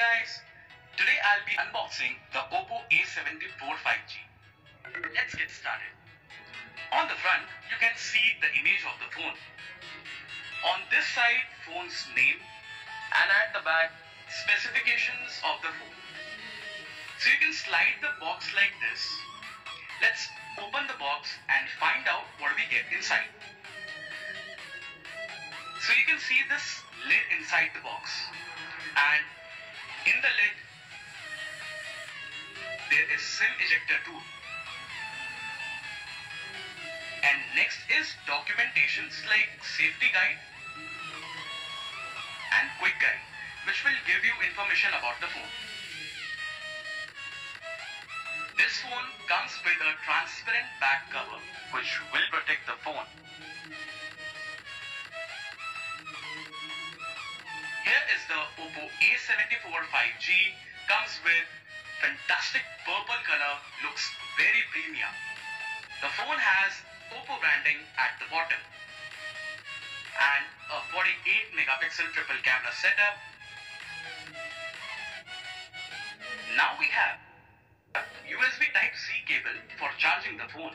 guys, today I'll be unboxing the OPPO A74 5G. Let's get started. On the front, you can see the image of the phone. On this side, phone's name, and at the back, specifications of the phone. So you can slide the box like this. Let's open the box and find out what we get inside. So you can see this lid inside the box, and in the lid there is SIM ejector tool, and next is documentations like safety guide and quick guide, which will give you information about the phone. This phone comes with a transparent back cover which will protect the phone. Here is the OPPO A74 5G, comes with fantastic purple color, looks very premium. The phone has OPPO branding at the bottom and a 48 megapixel triple camera setup. Now we have a USB Type-C cable for charging the phone.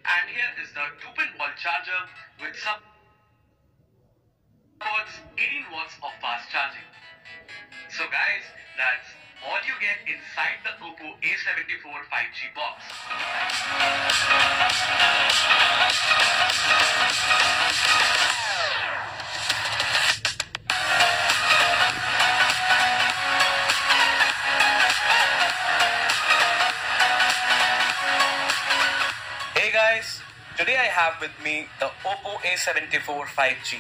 And here is the 2-pin wall charger with supports 18 watts of fast charging. So guys, that's all you get inside the OPPO A74 5G box. Hey guys, today I have with me the OPPO A74 5G.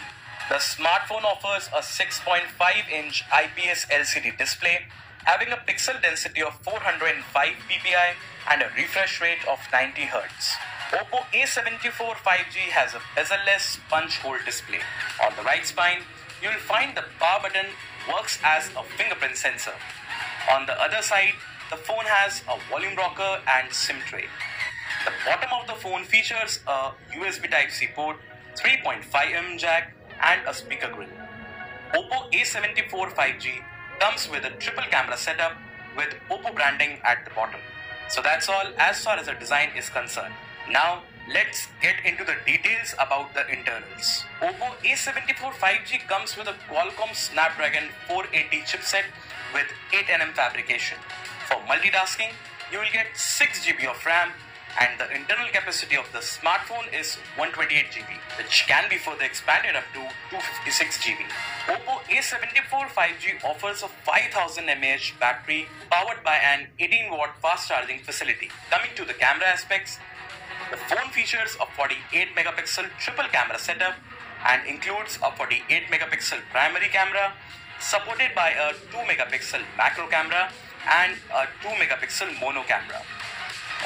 The smartphone offers a 6.5-inch IPS LCD display having a pixel density of 405 ppi and a refresh rate of 90 Hz. OPPO A74 5G has a bezel-less punch hole display. On the right spine, you will find the power button works as a fingerprint sensor. On the other side, the phone has a volume rocker and SIM tray. The bottom of the phone features a USB Type-C port, 3.5mm jack and a speaker grill. OPPO A74 5G comes with a triple camera setup with OPPO branding at the bottom. So that's all as far as the design is concerned. Now let's get into the details about the internals. OPPO A74 5G comes with a Qualcomm Snapdragon 480 chipset with 8nm fabrication. For multitasking, you will get 6GB of RAM, and the internal capacity of the smartphone is 128GB, which can be further expanded up to 256GB. OPPO A74 5G offers a 5000 mAh battery powered by an 18-watt fast charging facility. Coming to the camera aspects, the phone features a 48 megapixel triple camera setup and includes a 48 megapixel primary camera supported by a 2 megapixel macro camera and a 2 megapixel mono camera.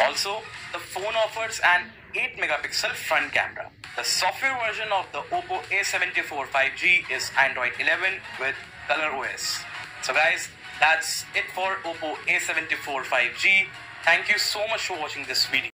Also, the phone offers an 8 megapixel front camera. The software version of the OPPO A74 5G is Android 11 with ColorOS. So guys, that's it for OPPO A74 5G. Thank you so much for watching this video.